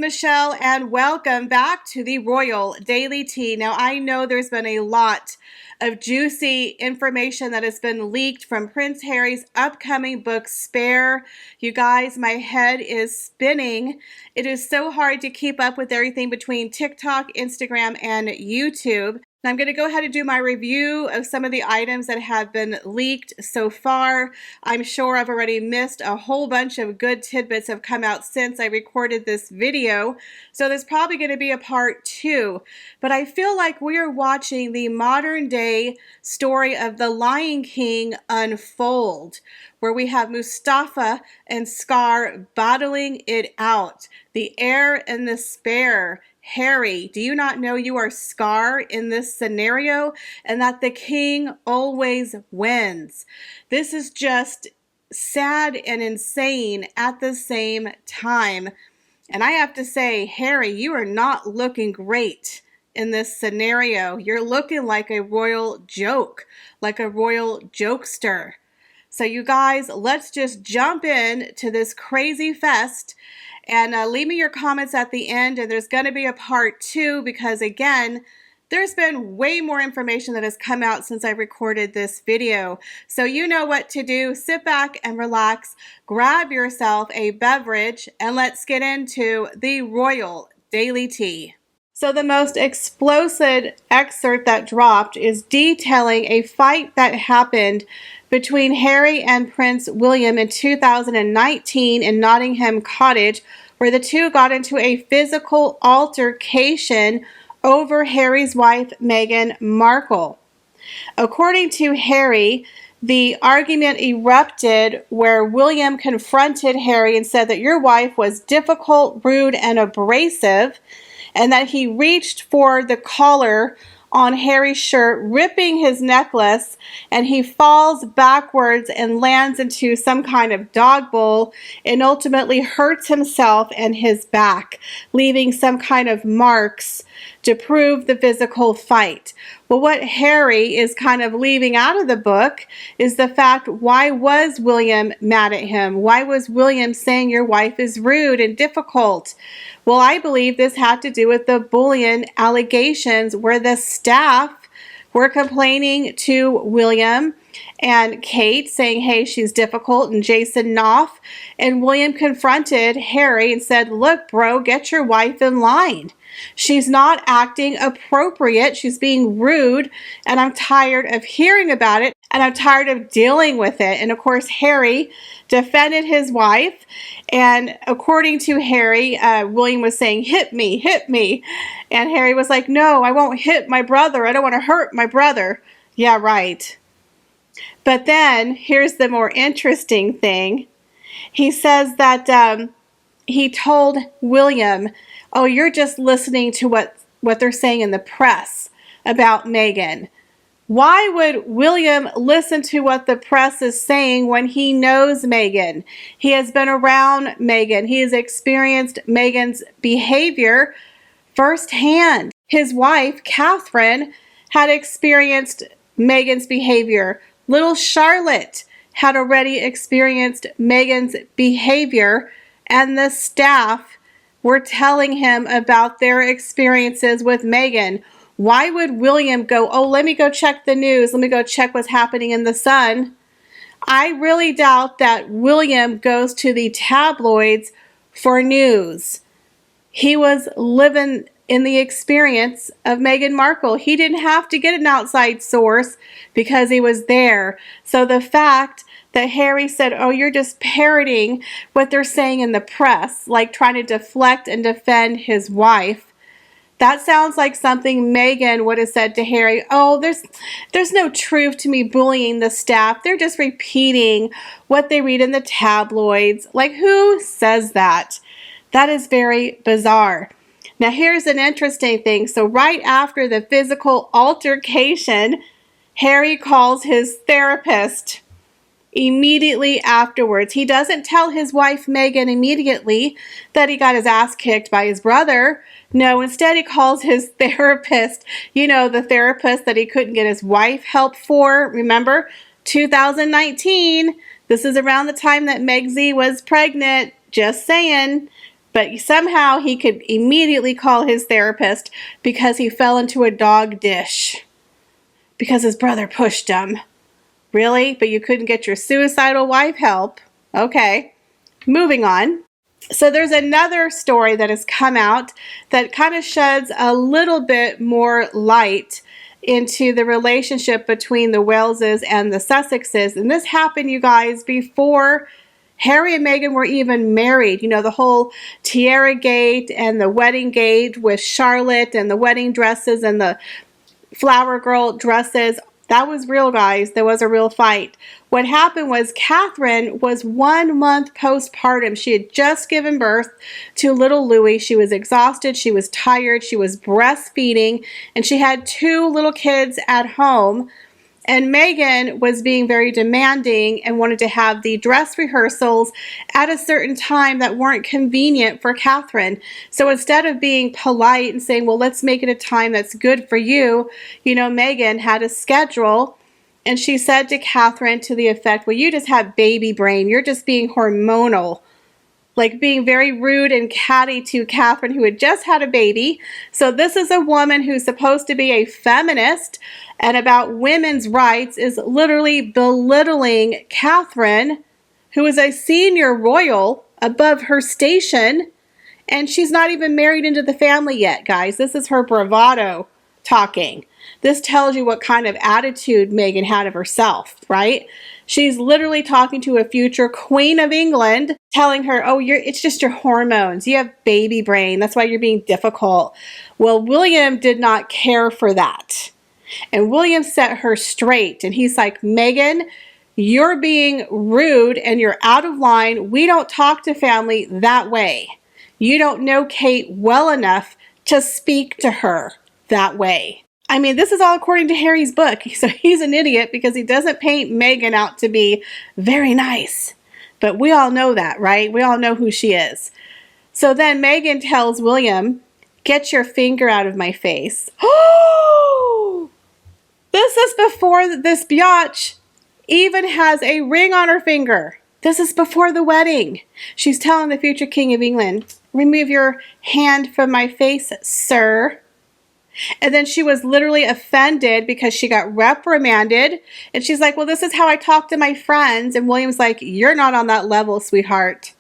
Michelle, and welcome back to the Royal Daily Tea. Now, I know there's been a lot of juicy information that has been leaked from Prince Harry's upcoming book, Spare. You guys, my head is spinning. It is so hard to keep up with everything between TikTok, Instagram, and YouTube. I'm going to go ahead and do my review of some of the items that have been leaked so far. I'm sure I've already missed a whole bunch of good tidbits have come out since I recorded this video. So there's probably going to be a part 2. But I feel like we are watching the modern day story of the Lion King unfold, where we have Mustafa and Scar battling it out. The heir and the spare. Harry, do you not know you are Scar in this scenario and that the king always wins? This is just sad and insane at the same time. And I have to say, Harry, you are not looking great in this scenario. You're looking like a royal joke, like a royal jokester. So you guys, let's just jump in to this crazy fest. And leave me your comments at the end, and there's going to be a part 2 because, again, there's been way more information that has come out since I recorded this video. So you know what to do. Sit back and relax, grab yourself a beverage, and let's get into the Royal Daily Tea. So the most explosive excerpt that dropped is detailing a fight that happened between Harry and Prince William in 2019 in Nottingham Cottage, where the two got into a physical altercation over Harry's wife, Meghan Markle. According to Harry, the argument erupted where William confronted Harry and said that your wife was difficult, rude, and abrasive, and that he reached for the collar on Harry's shirt, ripping his necklace, and he falls backwards and lands into some kind of dog bowl and ultimately hurts himself and his back, leaving some kind of marks to prove the physical fight. Well, what Harry is kind of leaving out of the book is the fact, why was William mad at him? Why was William saying your wife is rude and difficult? Well, I believe this had to do with the bullying allegations where the staff were complaining to William and Kate, saying, hey, she's difficult, and Jason Knopf. And William confronted Harry and said, look, bro, get your wife in line. She's not acting appropriate. She's being rude, and I'm tired of hearing about it, and I'm tired of dealing with it. And of course, Harry defended his wife, and according to Harry, William was saying, hit me, hit me. And Harry was like, no, I won't hit my brother. I don't want to hurt my brother. Yeah, right. But then, here's the more interesting thing. He says that he told William, oh, you're just listening to what they're saying in the press about Meghan. Why would William listen to what the press is saying when he knows Meghan? He has been around Meghan. He has experienced Meghan's behavior firsthand. His wife, Catherine, had experienced Meghan's behavior. Little Charlotte had already experienced Meghan's behavior, and the staff were telling him about their experiences with Meghan. Why would William go, oh, let me go check the news. Let me go check what's happening in the Sun. I really doubt that William goes to the tabloids for news. He was living in the experience of Meghan Markle. He didn't have to get an outside source because he was there. So the fact that Harry said, oh, you're just parroting what they're saying in the press, like trying to deflect and defend his wife, that sounds like something Meghan would have said to Harry. Oh, there's no truth to me bullying the staff. They're just repeating what they read in the tabloids. Like, who says that? That is very bizarre. Now, here's an interesting thing. So right after the physical altercation, Harry calls his therapist immediately afterwards. He doesn't tell his wife, Meghan, immediately that he got his ass kicked by his brother. No, instead he calls his therapist, you know, the therapist that he couldn't get his wife help for. Remember, 2019, this is around the time that Meg Z was pregnant, just saying. But somehow he could immediately call his therapist because he fell into a dog dish because his brother pushed him. Really? But you couldn't get your suicidal wife help? Okay, moving on. So there's another story that has come out that kind of sheds a little bit more light into the relationship between the Waleses and the Sussexes. And this happened, you guys, before Harry and Meghan were even married. You know, the whole tiara gate and the wedding gate with Charlotte and the wedding dresses and the flower girl dresses. That was real, guys. There was a real fight. What happened was Catherine was 1 month postpartum. She had just given birth to little Louis. She was exhausted. She was tired. She was breastfeeding. And she had 2 little kids at home. And Meghan was being very demanding and wanted to have the dress rehearsals at a certain time that weren't convenient for Catherine. So instead of being polite and saying, well, let's make it a time that's good for you, you know, Meghan had a schedule. And she said to Catherine to the effect, well, you just have baby brain. You're just being hormonal. Like being very rude and catty to Catherine, who had just had a baby. So this is a woman who's supposed to be a feminist and about women's rights is literally belittling Catherine, who is a senior royal above her station, and she's not even married into the family yet, guys. This is her bravado talking. This tells you what kind of attitude Meghan had of herself, right? She's literally talking to a future Queen of England, telling her, oh, it's just your hormones. You have baby brain. That's why you're being difficult. Well, William did not care for that. And William set her straight. And he's like, Meghan, you're being rude and you're out of line. We don't talk to family that way. You don't know Kate well enough to speak to her that way. I mean, this is all according to Harry's book. So he's an idiot because he doesn't paint Meghan out to be very nice. But we all know that, right? We all know who she is. So then Meghan tells William, get your finger out of my face. Oh! This is before this biatch even has a ring on her finger. This is before the wedding. She's telling the future King of England, remove your hand from my face, sir. And then she was literally offended because she got reprimanded. And she's like, well, this is how I talk to my friends. And William's like, you're not on that level, sweetheart.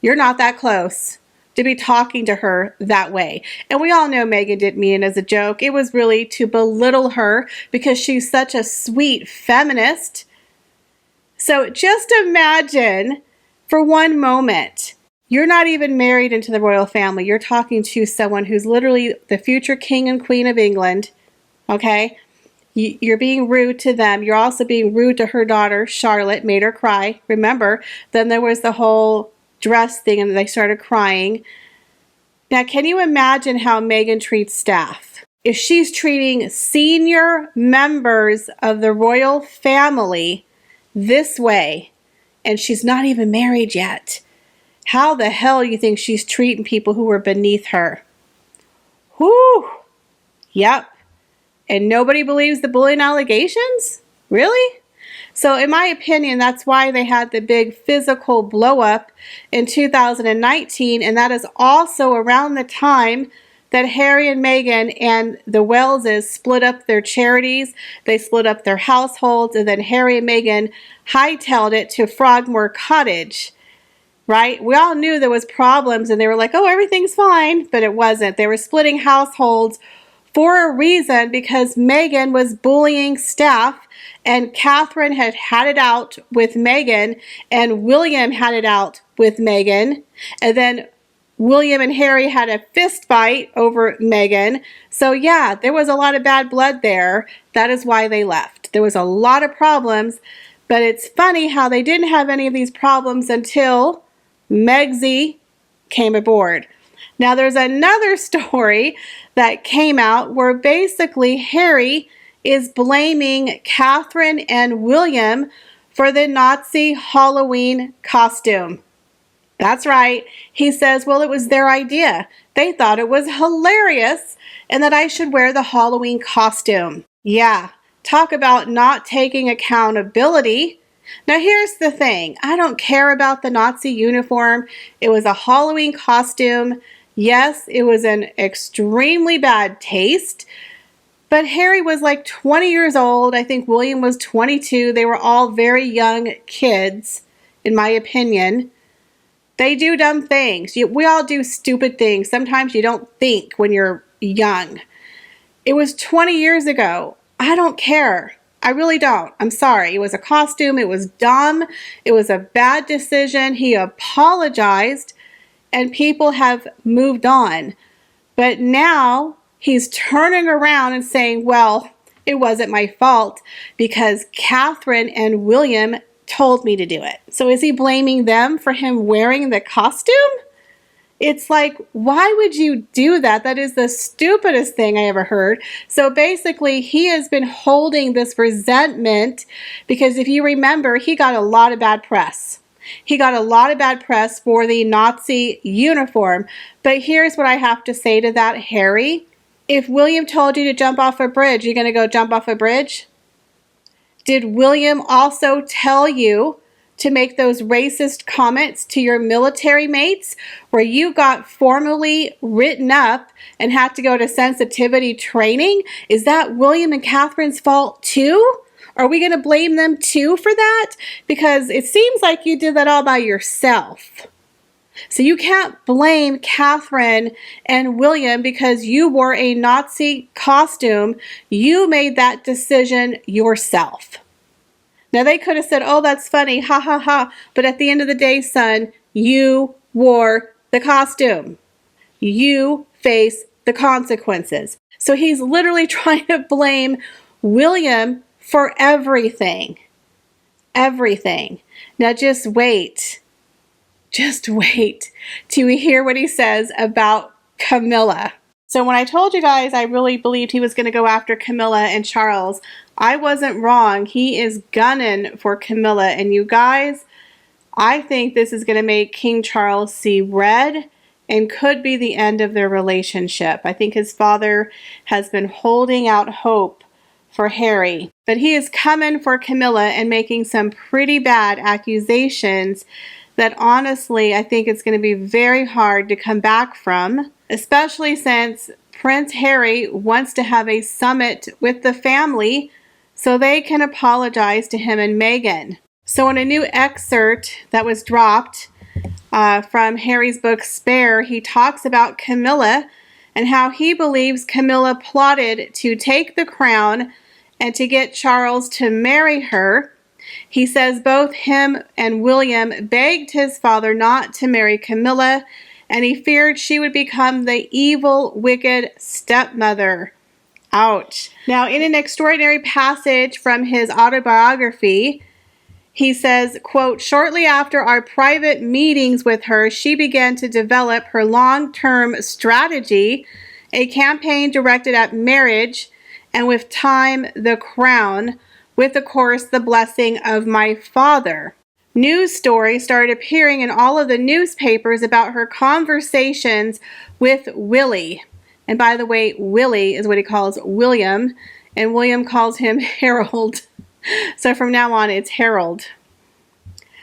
You're not that close to be talking to her that way. And we all know Meghan didn't mean it as a joke. It was really to belittle her because she's such a sweet feminist. So just imagine for one moment, you're not even married into the royal family. You're talking to someone who's literally the future King and Queen of England, okay? You're being rude to them. You're also being rude to her daughter, Charlotte, made her cry. Remember, then there was the whole dress thing and they started crying. Now, can you imagine how Meghan treats staff? If she's treating senior members of the royal family this way, and she's not even married yet, how the hell do you think she's treating people who were beneath her? Whew. Yep. And nobody believes the bullying allegations? Really? So in my opinion, that's why they had the big physical blow up in 2019. And that is also around the time that Harry and Meghan and the Waleses split up their charities. They split up their households. And then Harry and Meghan hightailed it to Frogmore Cottage. Right? We all knew there was problems and they were like, oh, everything's fine. But it wasn't. They were splitting households for a reason because Meghan was bullying staff and Catherine had it out with Meghan and William had it out with Meghan. And then William and Harry had a fist fight over Meghan. So yeah, there was a lot of bad blood there. That is why they left. There was a lot of problems. But it's funny how they didn't have any of these problems until Megsy came aboard. Now there's another story that came out where basically Harry is blaming Catherine and William for the Nazi Halloween costume. That's right. He says, well, it was their idea. They thought it was hilarious and that I should wear the Halloween costume. Yeah, talk about not taking accountability. Now here's the thing. I don't care about the Nazi uniform. It was a Halloween costume. Yes, it was an extremely bad taste. But Harry was like 20 years old. I think William was 22. They were all very young kids, in my opinion. They do dumb things. We all do stupid things. Sometimes you don't think when you're young. It was 20 years ago. I don't care. I really don't. I'm sorry. It was a costume. It was dumb. It was a bad decision. He apologized, and people have moved on. But now he's turning around and saying, well, it wasn't my fault because Catherine and William told me to do it. So is he blaming them for him wearing the costume? It's like, why would you do that? That is the stupidest thing I ever heard. So basically, he has been holding this resentment because if you remember, he got a lot of bad press. He got a lot of bad press for the Nazi uniform. But here's what I have to say to that, Harry. If William told you to jump off a bridge, you're going to go jump off a bridge? Did William also tell you to make those racist comments to your military mates where you got formally written up and had to go to sensitivity training? Is that William and Catherine's fault too? Are we going to blame them too for that? Because it seems like you did that all by yourself. So you can't blame Catherine and William because you wore a Nazi costume. You made that decision yourself. Now they could have said, oh, that's funny, ha ha ha. But at the end of the day, son, you wore the costume. You face the consequences. So he's literally trying to blame William for everything. Everything. Now just wait. Just wait till we hear what he says about Camilla. So when I told you guys I really believed he was going to go after Camilla and Charles, I wasn't wrong. He is gunning for Camilla. And you guys, I think this is going to make King Charles see red and could be the end of their relationship. I think his father has been holding out hope for Harry. But he is coming for Camilla and making some pretty bad accusations that honestly I think it's going to be very hard to come back from, especially since Prince Harry wants to have a summit with the family so they can apologize to him and Meghan. So in a new excerpt that was dropped from Harry's book Spare, he talks about Camilla and how he believes Camilla plotted to take the crown and to get Charles to marry her. He says both him and William begged his father not to marry Camilla, and he feared she would become the evil, wicked stepmother. Ouch. Now, in an extraordinary passage from his autobiography, he says, quote, shortly after our private meetings with her, she began to develop her long-term strategy, a campaign directed at marriage, and with time, the crown, with, of course, the blessing of my father. News stories started appearing in all of the newspapers about her conversations with Willie. And by the way, Willie is what he calls William, and William calls him Harold. So from now on, it's Harold.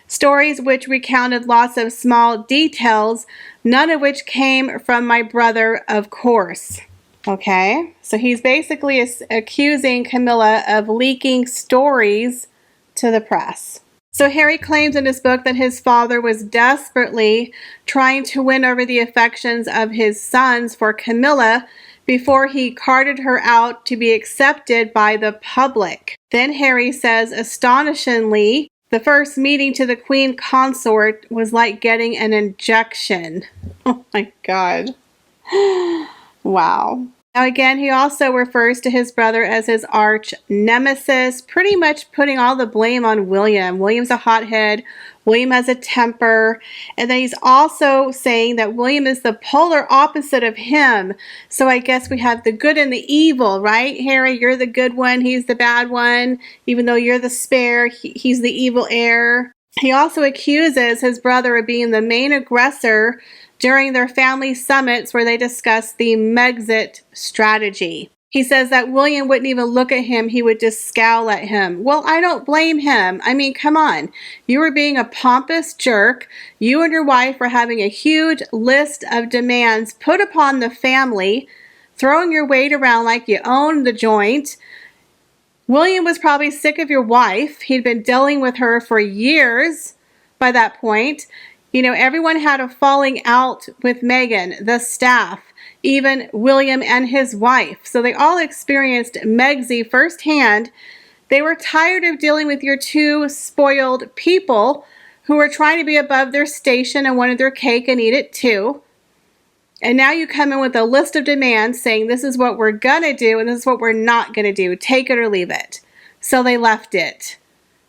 Stories which recounted lots of small details, none of which came from my brother, of course. Okay, so he's basically accusing Camilla of leaking stories to the press. So Harry claims in his book that his father was desperately trying to win over the affections of his sons for Camilla before he carted her out to be accepted by the public. Then Harry says, astonishingly, the first meeting to the Queen Consort was like getting an injection. Oh my God. Wow. Now again, he also refers to his brother as his arch nemesis, pretty much putting all the blame on William. William's a hothead. William has a temper. And then he's also saying that William is the polar opposite of him. So I guess we have the good and the evil, right? Harry, you're the good one. He's the bad one. Even though you're the spare, he's the evil heir. He also accuses his brother of being the main aggressor during their family summits where they discuss the Megxit strategy. He says that William wouldn't even look at him. He would just scowl at him. Well, I don't blame him. I mean, come on. You were being a pompous jerk. You and your wife were having a huge list of demands put upon the family, throwing your weight around like you owned the joint. William was probably sick of your wife. He'd been dealing with her for years by that point. You know, everyone had a falling out with Meghan, the staff, even William and his wife. So they all experienced Megsy firsthand. They were tired of dealing with your two spoiled people who were trying to be above their station and wanted their cake and eat it too. And now you come in with a list of demands saying this is what we're going to do and this is what we're not going to do. Take it or leave it. So they left it.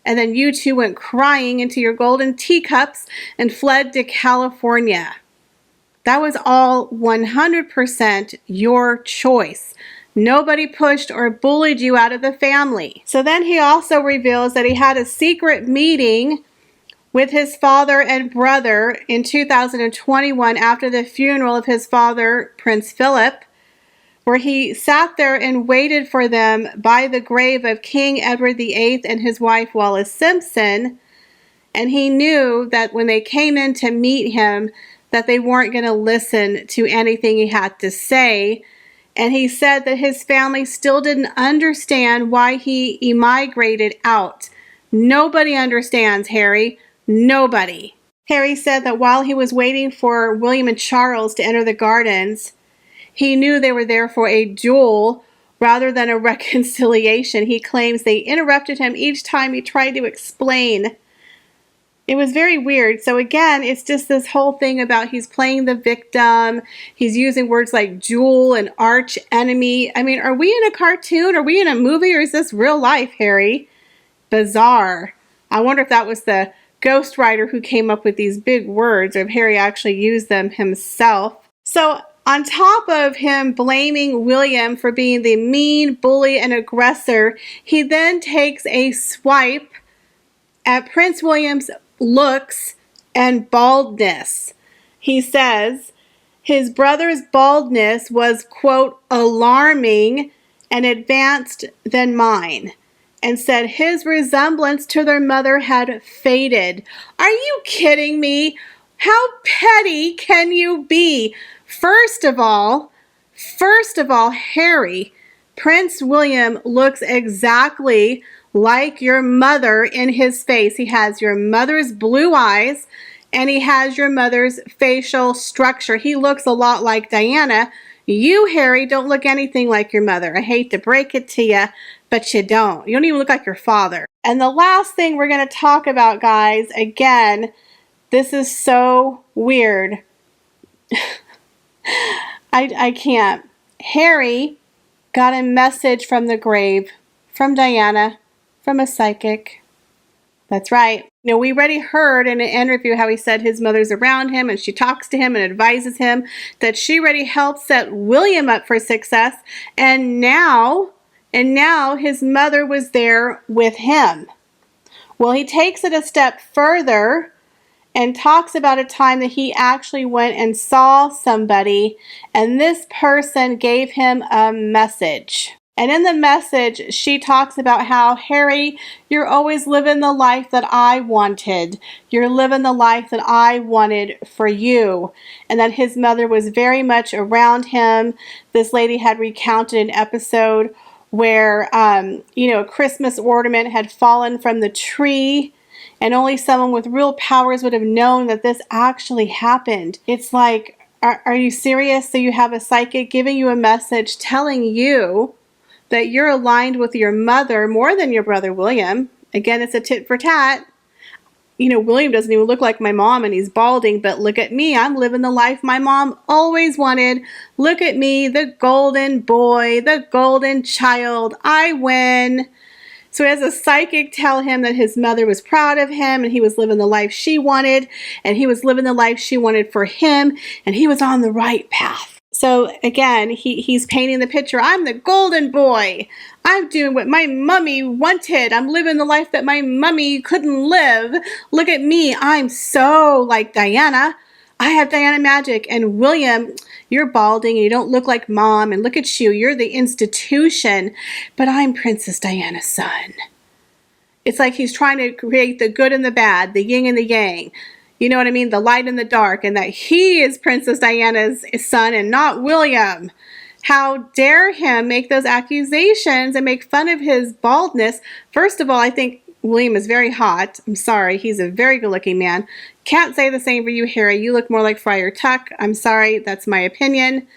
And then you two went crying into your golden teacups and fled to California. That was all 100% your choice. Nobody pushed or bullied you out of the family. So then he also reveals that he had a secret meeting with his father and brother in 2021 after the funeral of his father, Prince Philip, where he sat there and waited for them by the grave of King Edward VIII and his wife Wallis Simpson. And he knew that when they came in to meet him, that they weren't going to listen to anything he had to say. And he said that his family still didn't understand why he emigrated out. Nobody understands, Harry. Nobody. Harry said that while he was waiting for William and Charles to enter the gardens, he knew they were there for a duel rather than a reconciliation. He claims they interrupted him each time he tried to explain. It was very weird. So again, it's just this whole thing about he's playing the victim. He's using words like duel and arch enemy. I mean, are we in a cartoon? Are we in a movie? Or is this real life, Harry? Bizarre. I wonder if that was the ghostwriter who came up with these big words, or if Harry actually used them himself. So on top of him blaming William for being the mean bully and aggressor, he then takes a swipe at Prince William's looks and baldness. He says his brother's baldness was, quote, alarming and advanced than mine, and said his resemblance to their mother had faded. Are you kidding me? How petty can you be? First of all, Harry, Prince William looks exactly like your mother in his face. He has your mother's blue eyes and he has your mother's facial structure. He looks a lot like Diana. You, Harry, don't look anything like your mother. I hate to break it to you, but you don't. You don't even look like your father. And the last thing we're going to talk about, guys, again, this is so weird. I can't. Harry got a message from the grave, from Diana, from a psychic. That's right. You know, we already heard in an interview how he said his mother's around him and she talks to him and advises him, that she already helped set William up for success, and now his mother was there with him. Well, he takes it a step further and talks about a time that he actually went and saw somebody, and this person gave him a message. And in the message, she talks about how, Harry, you're always living the life that I wanted. You're living the life that I wanted for you. And that his mother was very much around him. This lady had recounted an episode where, a Christmas ornament had fallen from the tree, and only someone with real powers would have known that this actually happened. It's like, are you serious? So you have a psychic giving you a message telling you that you're aligned with your mother more than your brother William. Again, it's a tit for tat. William doesn't even look like my mom and he's balding, but look at me. I'm living the life my mom always wanted. Look at me, the golden boy, the golden child. I win. So he has a psychic tell him that his mother was proud of him and he was living the life she wanted, and he was living the life she wanted for him, and he was on the right path. So again, he's painting the picture. I'm the golden boy. I'm doing what my mummy wanted. I'm living the life that my mummy couldn't live. Look at me. I'm so like Diana. I have Diana magic, and William, you're balding and you don't look like mom, and look at you, you're the institution, but I'm Princess Diana's son. It's like he's trying to create the good and the bad, the yin and the yang. You know what I mean? The light and the dark, and that he is Princess Diana's son and not William. How dare him make those accusations and make fun of his baldness? First of all, I think William is very hot. I'm sorry, he's a very good-looking man. Can't say the same for you, Harry. You look more like Friar Tuck. I'm sorry, that's my opinion.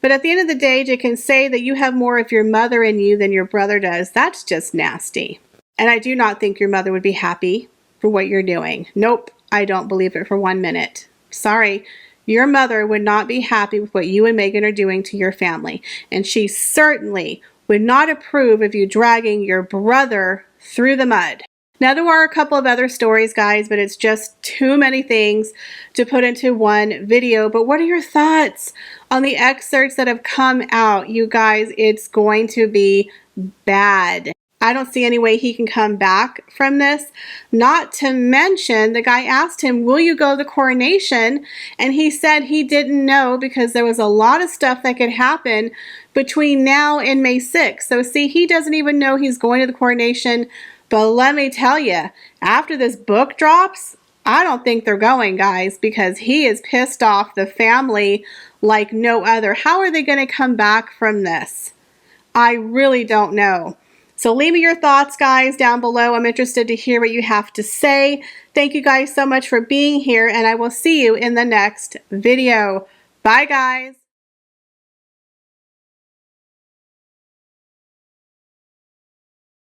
But at the end of the day, you can say that you have more of your mother in you than your brother does. That's just nasty. And I do not think your mother would be happy for what you're doing. Nope, I don't believe it for 1 minute. Sorry. Your mother would not be happy with what you and Meghan are doing to your family. And she certainly would not approve of you dragging your brother through the mud. Now, there are a couple of other stories, guys, but it's just too many things to put into one video. But what are your thoughts on the excerpts that have come out? You guys, it's going to be bad. I don't see any way he can come back from this. Not to mention, the guy asked him, will you go to the coronation? And he said he didn't know because there was a lot of stuff that could happen between now and May 6th. So see, he doesn't even know he's going to the coronation. But let me tell you, after this book drops, I don't think they're going, guys, because he is pissed off the family like no other. How are they going to come back from this? I really don't know. So leave me your thoughts, guys, down below. I'm interested to hear what you have to say. Thank you guys so much for being here, and I will see you in the next video. Bye, guys.